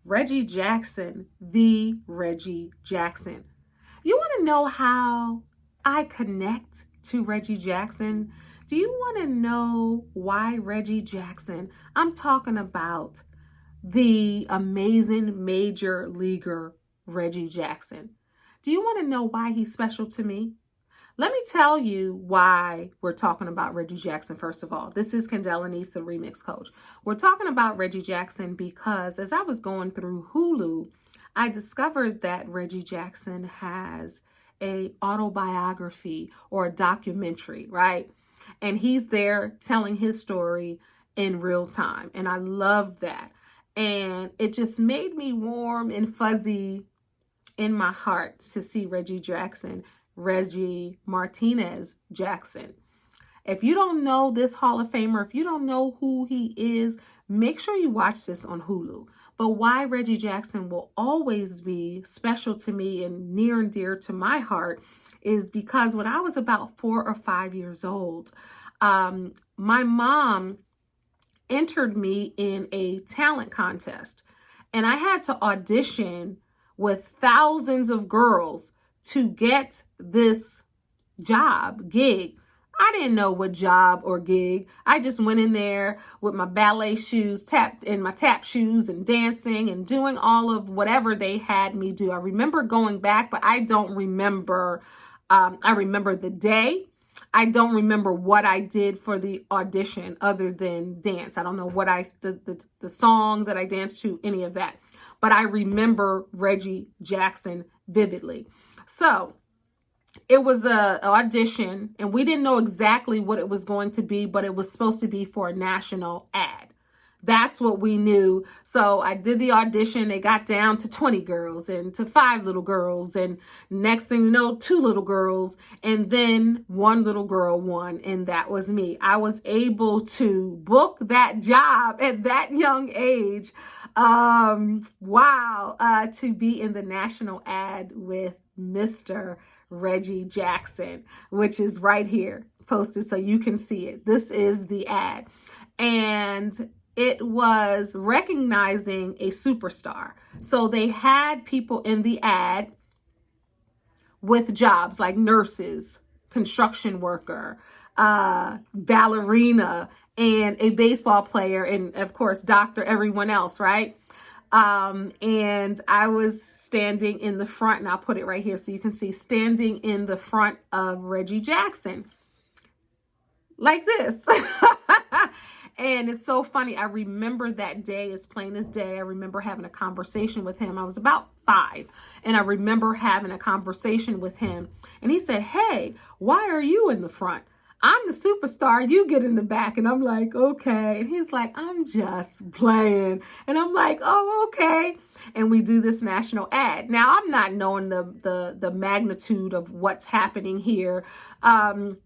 Reggie Jackson, the Reggie Jackson. You want to know how I connect to Reggie Jackson? Do you want to know why Reggie Jackson? I'm talking about the amazing major leaguer Reggie Jackson. Do you want to know why he's special to me? Let me tell you why we're talking about Reggie Jackson, first of all. This is Kendéll Lenice, the remix coach. We're talking about Reggie Jackson because as I was going through Hulu, I discovered that Reggie Jackson has a autobiography or a documentary, right? And he's there telling his story in real time. And I love that. And it just made me warm and fuzzy in my heart to see Reggie Jackson, Reggie Martinez Jackson. If you don't know this Hall of Famer, if you don't know who he is, make sure you watch this on Hulu. But why Reggie Jackson will always be special to me and near and dear to my heart is because when I was about 4 or 5 years old, my mom entered me in a talent contest, and I had to audition with thousands of girls to get this gig. I didn't know what job or gig. I just went in there with my ballet shoes, tapped in my tap shoes and dancing and doing all of whatever they had me do. I remember going back, but I don't remember. I remember the day. I don't remember what I did for the audition other than dance. I don't know what the song that I danced to, any of that. But I remember Reggie Jackson vividly. So it was an audition, and we didn't know exactly what it was going to be, but it was supposed to be for a national ad. That's what we knew. So I did the audition. They got down to 20 girls and to 5 little girls. And next thing you know, 2 little girls. And then 1 little girl won. And that was me. I was able to book that job at that young age. To be in the national ad with Mr. Reggie Jackson, which is right here posted so you can see it. This is the ad. And it was recognizing a superstar. So they had people in the ad with jobs like nurses, construction worker, ballerina, and a baseball player, and of course, doctor, everyone else, right? And I was standing in the front, and I'll put it right here so you can see, standing in the front of Reggie Jackson, like this. And it's so funny. I remember that day as plain as day. I remember having a conversation with him. I was about 5, and I remember having a conversation with him. And he said, "Hey, why are you in the front? I'm the superstar. You get in the back." And I'm like, "Okay." And he's like, "I'm just playing." And I'm like, "Oh, okay." And we do this national ad. Now, I'm not knowing the magnitude of what's happening here. But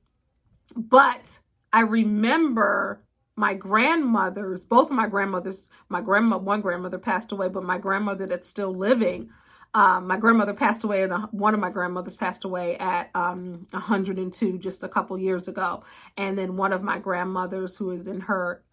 I remember my grandmothers, both of my grandmothers, one grandmother passed away, but my grandmother that's still living, my grandmother passed away, and one of my grandmothers passed away at 102 just a couple years ago. And then one of my grandmothers, who is in her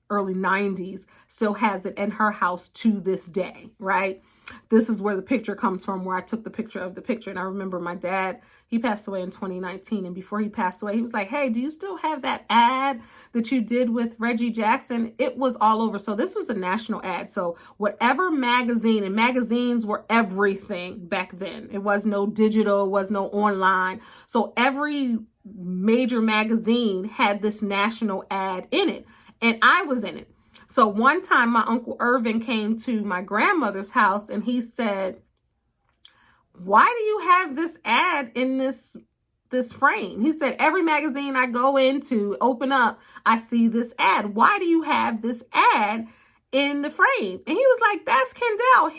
early 90s, still has it in her house to this day, right? This is where the picture comes from, where I took the picture of the picture. And I remember my dad, he passed away in 2019. And before he passed away, he was like, "Hey, do you still have that ad that you did with Reggie Jackson?" It was all over. So this was a national ad. So whatever magazine, and magazines were everything back then. It was no digital, it was no online. So every major magazine had this national ad in it. And I was in it. So one time my Uncle Irvin came to my grandmother's house, and he said, "Why do you have this ad in this frame?" He said, "Every magazine I go into, open up, I see this ad. Why do you have this ad in the frame?" And he was like, "That's Kendéll."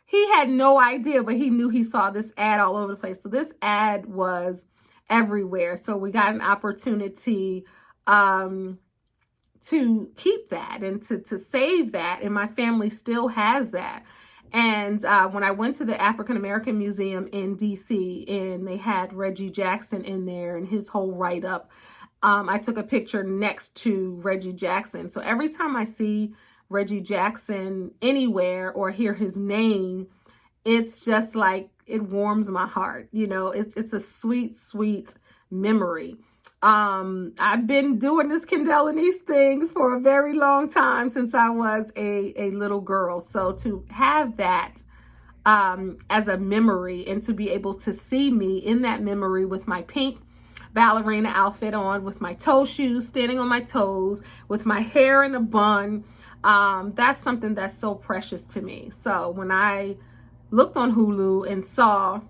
He had no idea, but he knew he saw this ad all over the place. So this ad was everywhere. So we got an opportunity to keep that and to save that. And my family still has that. And when I went to the African American Museum in DC, and they had Reggie Jackson in there and his whole write-up, I took a picture next to Reggie Jackson. So every time I see Reggie Jackson anywhere or hear his name, it's just like, it warms my heart. You know, it's a sweet, sweet memory. I've been doing this Kendéll Lenice thing for a very long time, since I was a little girl. So to have that as a memory, and to be able to see me in that memory with my pink ballerina outfit on, with my toe shoes, standing on my toes, with my hair in a bun, that's something that's so precious to me. So when I looked on Hulu and saw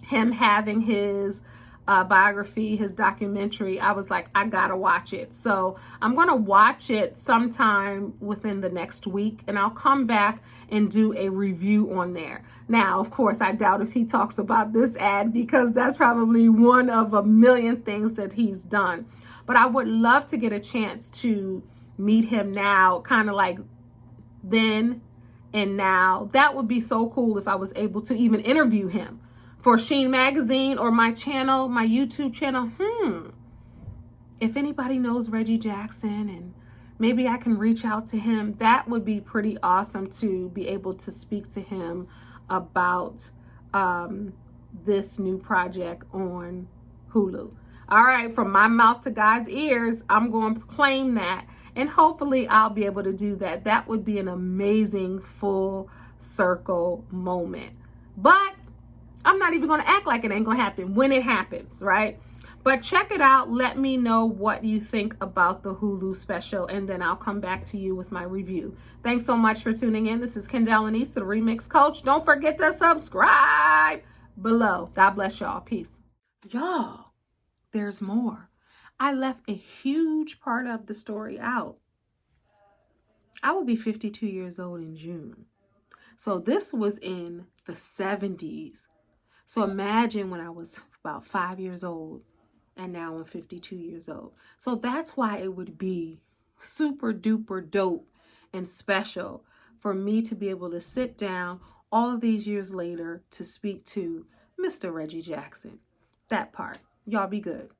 him having his biography, his documentary, I was like, I gotta watch it. So I'm gonna watch it sometime within the next week, and I'll come back and do a review on there. Now, of course, I doubt if he talks about this ad, because that's probably one of a million things that he's done. But I would love to get a chance to meet him now, kind of like then and now. That would be so cool if I was able to even interview him for Sheen Magazine or my channel, my YouTube channel. If anybody knows Reggie Jackson and maybe I can reach out to him, that would be pretty awesome to be able to speak to him about this new project on Hulu. All right, from my mouth to God's ears, I'm going to proclaim that. And hopefully I'll be able to do that. That would be an amazing full circle moment. But I'm not even going to act like it ain't going to happen when it happens, right? But check it out. Let me know what you think about the Hulu special, and then I'll come back to you with my review. Thanks so much for tuning in. This is Kendéll Lenice, the Remix Coach. Don't forget to subscribe below. God bless y'all. Peace. Y'all, there's more. I left a huge part of the story out. I will be 52 years old in June. So this was in the 70s. So imagine when I was about 5 years old, and now I'm 52 years old. So that's why it would be super duper dope and special for me to be able to sit down all of these years later to speak to Mr. Reggie Jackson. That part. Y'all be good.